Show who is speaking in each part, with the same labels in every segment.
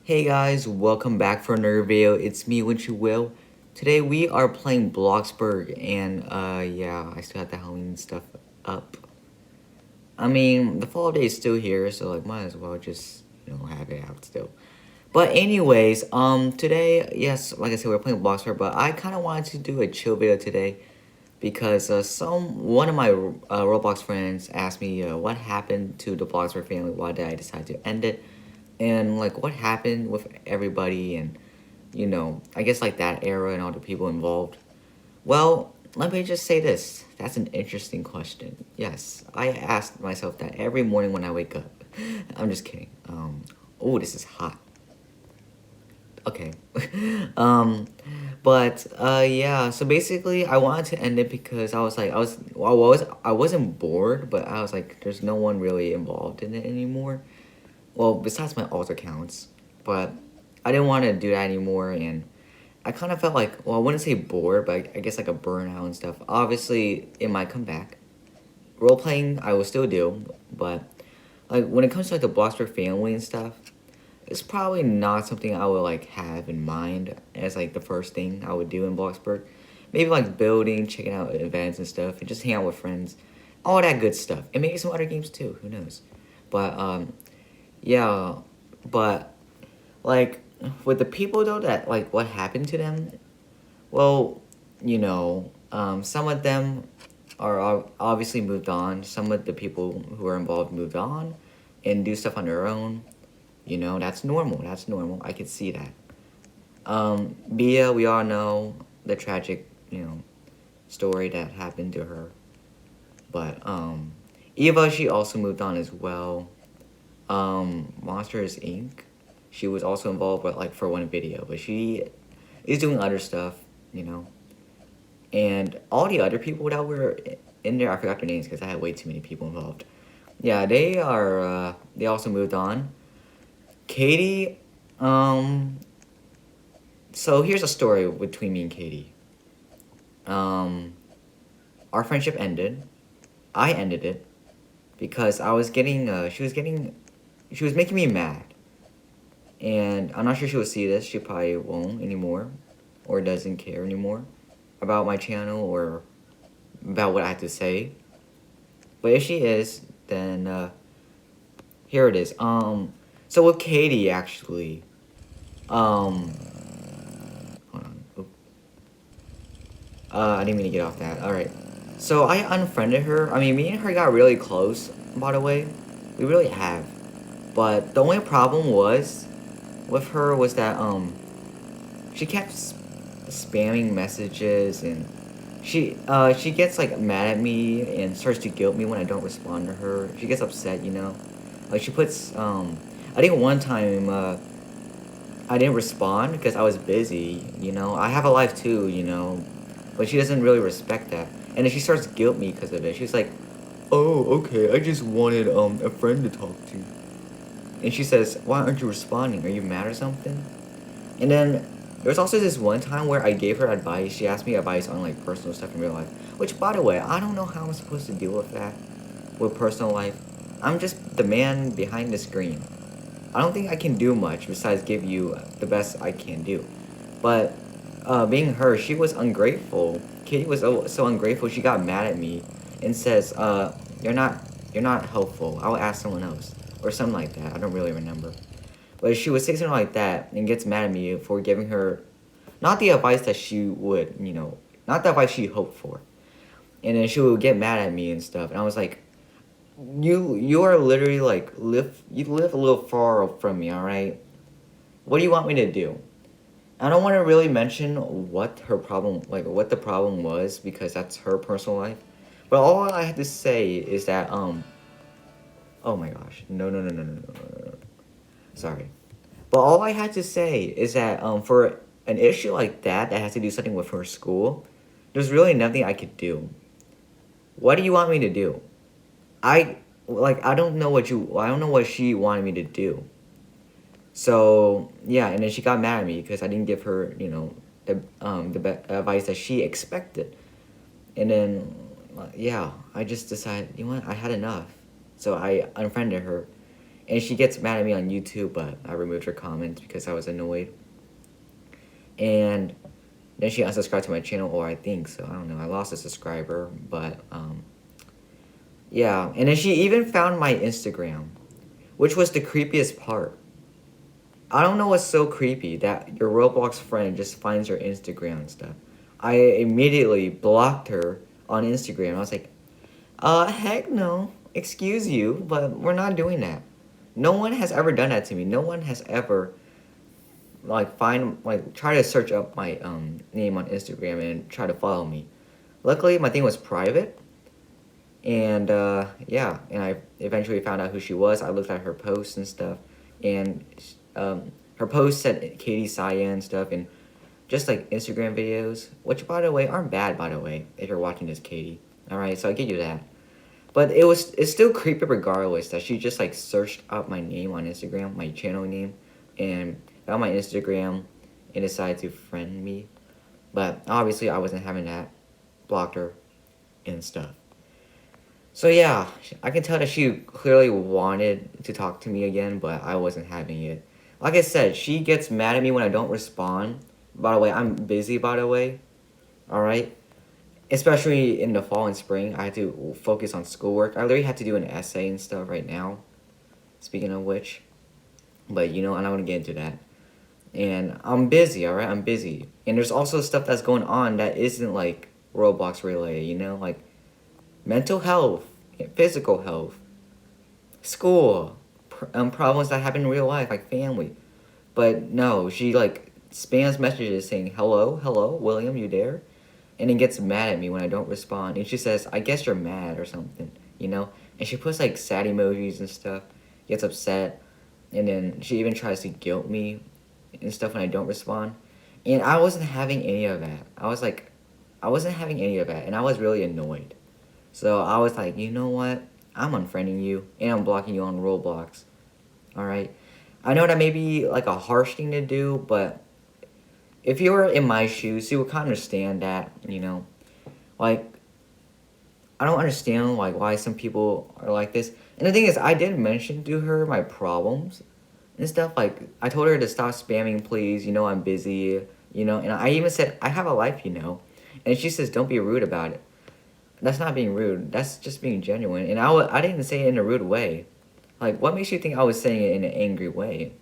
Speaker 1: Hey guys, welcome back for another video. It's me, Which You Will. Today we are playing Bloxburg, and yeah, I still have the Halloween stuff up. I mean, the fall day is still here, so like, might as well just have it out still. But anyways, today, yes, like I said, we're playing Bloxburg, but I kind of wanted to do a chill video today because one of my Roblox friends asked me what happened to the Bloxburg family. Why did I decide to end it? And like what happened with everybody and I guess like that era and all the people involved. Well, let me just say this. That's an interesting question. Yes, I ask myself that every morning when I wake up. I'm just kidding. Oh, this is hot. Okay. um, but yeah. So basically, I wanted to end it because I wasn't bored, but I was like, there's no one really involved in it anymore. Well, besides my alt accounts, but I didn't want to do that anymore, and I kind of felt like, well, I wouldn't say bored, but I guess like a burnout and stuff. Obviously, it might come back. Role playing, I will still do, but like when it comes to like the Bloxburg family and stuff, it's probably not something I would like have in mind as like the first thing I would do in Bloxburg. Maybe like building, checking out events and stuff, and just hang out with friends, all that good stuff, and maybe some other games too. Who knows? But yeah, but like with the people though that like what happened to them, well, some of them are obviously moved on. Some of the people who are involved moved on and do stuff on their own. That's normal. That's normal. I could see that. Bia, we all know the tragic, story that happened to her. But Eva, she also moved on as well. Monsters Inc. She was also involved with like for one video, but she is doing other stuff, And all the other people that were in there, I forgot their names because I had way too many people involved. Yeah, they are. They also moved on. Katie. So here's a story between me and Katie. Our friendship ended. I ended it because I was getting. She was making me mad. And I'm not sure she will see this. She probably won't anymore. Or doesn't care anymore about my channel or about what I have to say. But if she is, then here it is. So with Katie actually, hold on. Oop. I didn't mean to get off that. All right. So I unfriended her. I mean, me and her got really close. By the way, we really have. But the only problem was with her was that she kept spamming messages, and she gets like mad at me and starts to guilt me when I don't respond to her. She gets upset, like she puts I think one time I didn't respond because I was busy. I have a life too, but she doesn't really respect that, and then she starts guilt me because of it. She's like, oh, okay, I just wanted a friend to talk to. And she says, why aren't you responding? Are you mad or something? And then there was also this one time where I gave her advice. She asked me advice on like personal stuff in real life. Which, by the way, I don't know how I'm supposed to deal with that with personal life. I'm just the man behind the screen. I don't think I can do much besides give you the best I can do. But being her, she was ungrateful. Katie was so ungrateful. She got mad at me and says, "You're not helpful. I'll ask someone else." Or something like that. I don't really remember. But she would say something like that and gets mad at me for giving her not the advice that she would, not the advice she hoped for. And then she would get mad at me and stuff. And I was like, you are literally like, you live a little far from me, alright? What do you want me to do? I don't want to really mention what what the problem was because that's her personal life. But all I had to say is that, oh my gosh. No. Sorry. But all I had to say is that for an issue like that has to do something with her school, there's really nothing I could do. What do you want me to do? I don't know what she wanted me to do. So yeah, and then she got mad at me because I didn't give her the advice that she expected. And then yeah, I just decided, I had enough. So I unfriended her. And she gets mad at me on YouTube, but I removed her comments because I was annoyed. And then she unsubscribed to my channel, or I think so. I don't know. I lost a subscriber, but yeah. And then she even found my Instagram, which was the creepiest part. I don't know what's so creepy that your Roblox friend just finds your Instagram and stuff. I immediately blocked her on Instagram. I was like, heck no. Excuse you, but we're not doing that. No one has ever done that to me. No one has ever try to search up my name on Instagram and try to follow me. Luckily, my thing was private, and yeah, and I eventually found out who she was. I looked at her posts and stuff, and her posts said Katie Saya and stuff, and just like Instagram videos, which by the way aren't bad, by the way, if you're watching this, Katie. All right, so I give you that. But it's still creepy regardless that she just like searched up my name on Instagram, my channel name, and found my Instagram and decided to friend me. But obviously I wasn't having that. Blocked her and stuff. So yeah, I can tell that she clearly wanted to talk to me again, but I wasn't having it. Like I said, she gets mad at me when I don't respond. By the way, I'm busy, by the way. Alright? Especially in the fall and spring, I had to focus on schoolwork. I literally had to do an essay and stuff right now. Speaking of which. But, you know, I'm not going to get into that. And I'm busy, alright? I'm busy. And there's also stuff that's going on that isn't, like, Roblox related, you know? Like, mental health, physical health, school, problems that happen in real life, like family. But no, she, like, spams messages saying, hello, William, you there? And then gets mad at me when I don't respond. And she says, I guess you're mad or something, you know? And she puts, like, sad emojis and stuff, gets upset. And then she even tries to guilt me and stuff when I don't respond. And I wasn't having any of that. I wasn't having any of that. And I was really annoyed. So I was like, you know what? I'm unfriending you. And I'm blocking you on Roblox. Alright? I know that may be like a harsh thing to do, but if you were in my shoes, you would kind of understand that, you know? Like, I don't understand like why some people are like this. And the thing is, I did mention to her my problems and stuff. Like, I told her to stop spamming, please. You know, I'm busy. You know, and I even said, I have a life, you know. And she says, don't be rude about it. That's not being rude. That's just being genuine. And I didn't say it in a rude way. Like, what makes you think I was saying it in an angry way?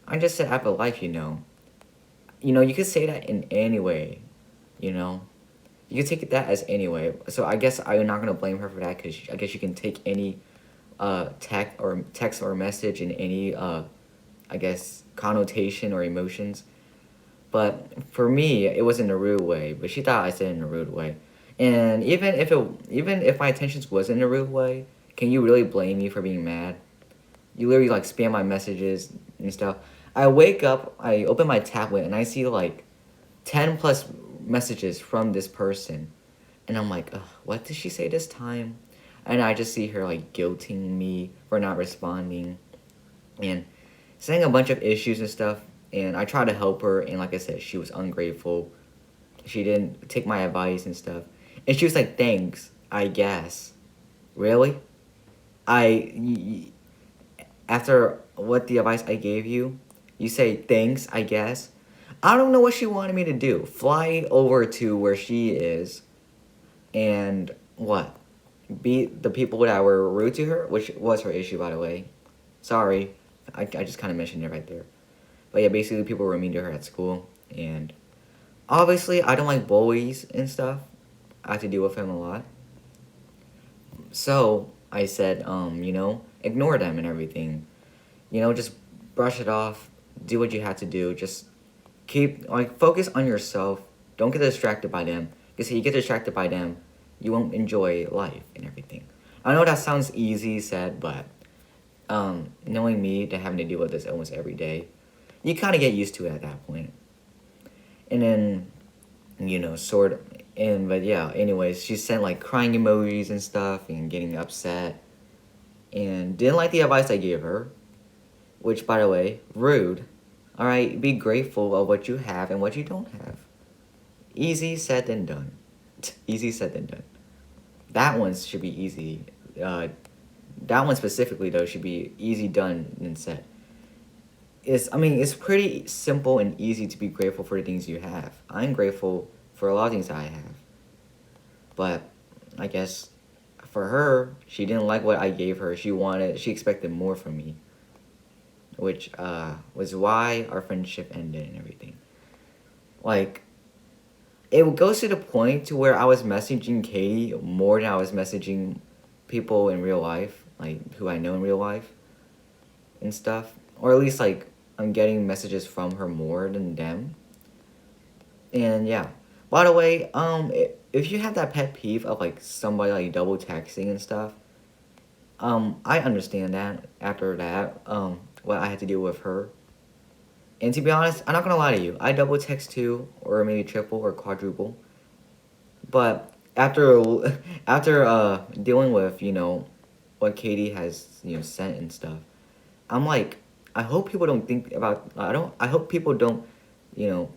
Speaker 1: I just said, I have a life, you know. You know, you could say that in any way, you know. You can take that as any way. So I guess I'm not going to blame her for that because I guess you can take any text or message in any, I guess, connotation or emotions. But for me, it was in a rude way. But she thought I said it in a rude way. And even if my intentions was in a rude way, can you really blame me for being mad? You literally like spam my messages and stuff. I wake up, I open my tablet, and I see like 10 plus messages from this person. And I'm like, ugh, what did she say this time? And I just see her like guilting me for not responding. And saying a bunch of issues and stuff. And I tried to help her, and like I said, she was ungrateful. She didn't take my advice and stuff. And she was like, thanks, I guess. Really? After what the advice I gave you, you say, thanks, I guess? I don't know what she wanted me to do. Fly over to where she is and what? Beat the people that were rude to her? Which was her issue, by the way. Sorry. I just kind of mentioned it right there. But yeah, basically people were mean to her at school. And obviously, I don't like bullies and stuff. I have to deal with them a lot. So I said, you know, ignore them and everything. You know, just brush it off. Do what you have to do. Just focus on yourself. Don't get distracted by them. Because if you get distracted by them, you won't enjoy life and everything. I know that sounds easy said, but knowing me to having to deal with this almost every day, you kind of get used to it at that point. And then, you know, but yeah, anyways, she sent like crying emojis and stuff and getting upset. And didn't like the advice I gave her. Which, by the way, rude. Alright, be grateful of what you have and what you don't have. Easy said than done. Easy said than done. That one should be easy That one specifically though should be easy done and said. It's pretty simple and easy to be grateful for the things you have. I'm grateful for a lot of things that I have, but I guess for her, she didn't like what I gave her. She expected more from me, which was why our friendship ended and everything. Like, it goes to the point to where I was messaging Katie more than I was messaging people in real life, like who I know in real life and stuff, or at least like I'm getting messages from her more than them. And yeah. By the way, if you have that pet peeve of like somebody like double texting and stuff, I understand that after that, what I had to deal with her. And to be honest, I'm not gonna lie to you, I double text too, or maybe triple or quadruple. But after dealing with what Katie has sent and stuff, I'm like, I hope people don't think about I hope people don't you know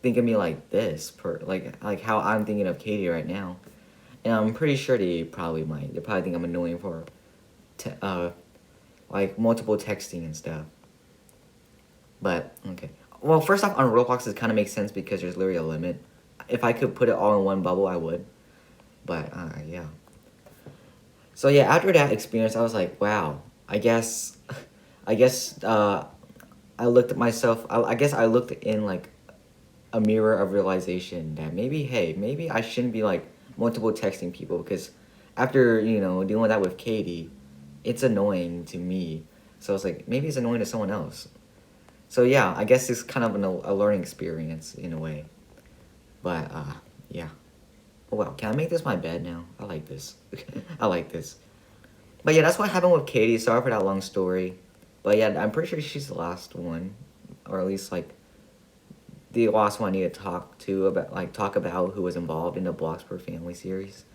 Speaker 1: think of me like this per like how I'm thinking of Katie right now. And I'm pretty sure they probably might. They probably think I'm annoying for like multiple texting and stuff. But okay. Well, first off, on Roblox, it kind of makes sense because there's literally a limit. If I could put it all in one bubble, I would. But yeah. So yeah, after that experience, I was like, wow. I guess I looked at myself. I guess I looked in like a mirror of realization that maybe, hey, maybe I shouldn't be like multiple texting people because after doing that with Katie, it's annoying to me. So I was like, maybe it's annoying to someone else. So yeah, I guess it's kind of a learning experience in a way. But yeah. Oh well, can I make this my bed now? I like this. I like this. But yeah, that's what happened with Katie. Sorry for that long story. But yeah, I'm pretty sure she's the last one, or at least like the last one I need to talk about who was involved in the Bloxburg family series.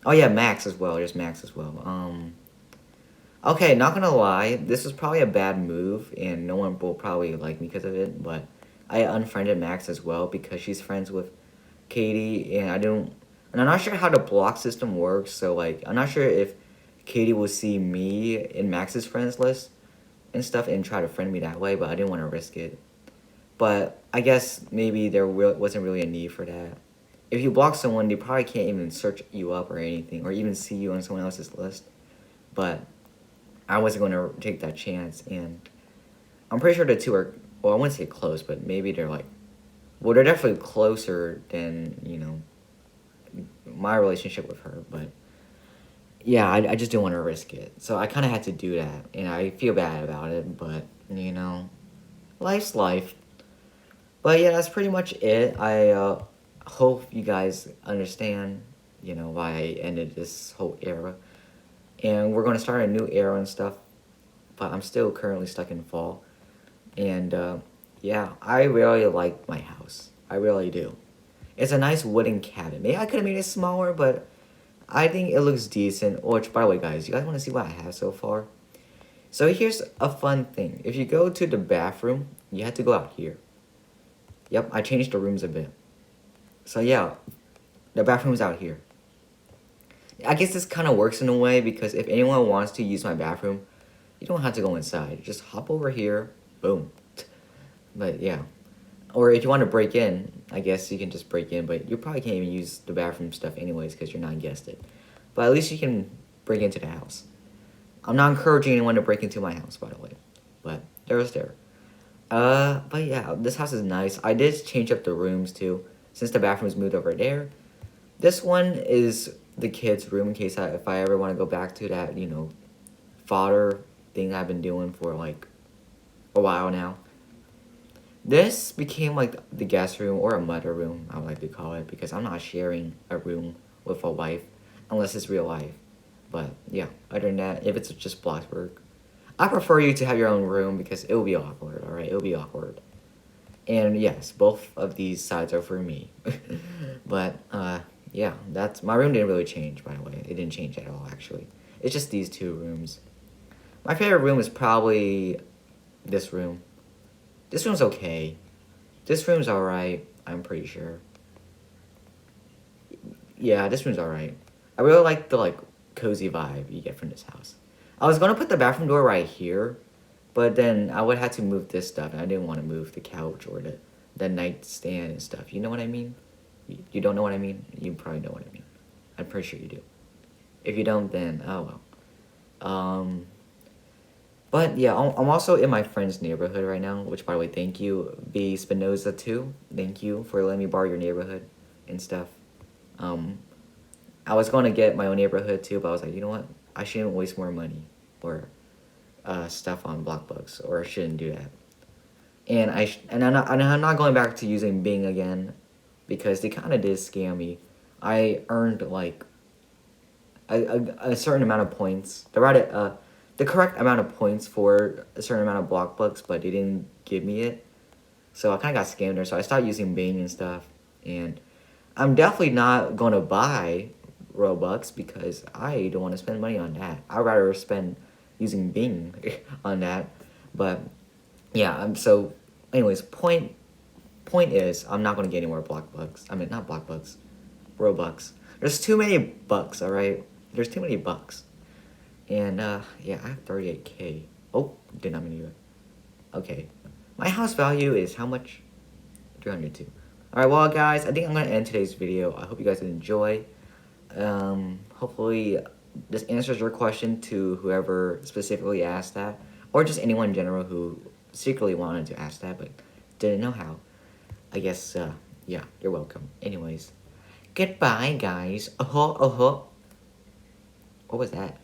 Speaker 1: Oh yeah, Max as well. There's Max as well. Okay, not gonna lie, this is probably a bad move, and no one will probably like me because of it. But I unfriended Max as well because she's friends with Katie, and I'm not sure how the block system works. So like, I'm not sure if Katie will see me in Max's friends list and stuff and try to friend me that way. But I didn't want to risk it. But I guess maybe wasn't really a need for that. If you block someone, they probably can't even search you up or anything, or even see you on someone else's list. But I wasn't going to take that chance, and I'm pretty sure the two are, well, I wouldn't say close, but maybe they're like, well, they're definitely closer than, my relationship with her, but yeah, I just didn't want to risk it. So I kind of had to do that, and I feel bad about it, but, life's life. But yeah, that's pretty much it. I hope you guys understand, why I ended this whole era. And we're going to start a new era and stuff, but I'm still currently stuck in fall. And yeah, I really like my house. I really do. It's a nice wooden cabin. Maybe I could have made it smaller, but I think it looks decent. Which, by the way, guys, you guys want to see what I have so far? So here's a fun thing. If you go to the bathroom, you have to go out here. Yep, I changed the rooms a bit. So yeah, the bathroom's out here. I guess this kind of works in a way because if anyone wants to use my bathroom, you don't have to go inside. Just hop over here, boom. But yeah. Or if you want to break in, I guess you can just break in, but you probably can't even use the bathroom stuff anyways because you're not guested. But at least you can break into the house. I'm not encouraging anyone to break into my house, by the way. But there's there. But yeah, this house is nice. I did change up the rooms too, since the bathroom's moved over there. This one is the kids' room in case if I ever want to go back to that, fodder thing I've been doing for like a while now. This became like the guest room or a mother room, I would like to call it, because I'm not sharing a room with a wife unless it's real life. But yeah, other than that, if it's just Bloxburg, I prefer you to have your own room because it will be awkward, alright? It will be awkward. And yes, both of these sides are for me. But, yeah, my room didn't really change, by the way. It didn't change at all, actually. It's just these two rooms. My favorite room is probably this room. This room's okay. This room's alright, I'm pretty sure. Yeah, this room's alright. I really like the, cozy vibe you get from this house. I was gonna put the bathroom door right here, but then I would have to move this stuff, and I didn't want to move the couch or the nightstand and stuff. You know what I mean? You don't know what I mean? You probably know what I mean. I'm pretty sure you do. If you don't, then oh well. But yeah, I'm also in my friend's neighborhood right now, which by the way, thank you, B Spinoza too. Thank you for letting me borrow your neighborhood and stuff. Um, I was going to get my own neighborhood too, but I was like, you know what? I shouldn't waste more money or stuff on Blockbucks, or I shouldn't do that. And I'm not going back to using Bing again because they kind of did scam me. I earned like a certain amount of points. The correct amount of points for a certain amount of Blockbucks, but they didn't give me it. So I kind of got scammed there. So I started using Bing and stuff. And I'm definitely not going to buy Robux because I don't want to spend money on that. I'd rather spend using Bing on that. But yeah, so anyways, point is I'm not going to get any more Blockbucks. I mean, not Blockbucks, Robux. There's too many bucks, all right? There's too many bucks. And yeah, I have 38K. Oh, did not mean to do it. Okay. My house value is how much? 302. Alright, well guys, I think I'm going to end today's video. I hope you guys enjoy. Hopefully this answers your question to whoever specifically asked that. Or just anyone in general who secretly wanted to ask that, but didn't know how. I guess, yeah, you're welcome. Anyways, goodbye, guys. What was that?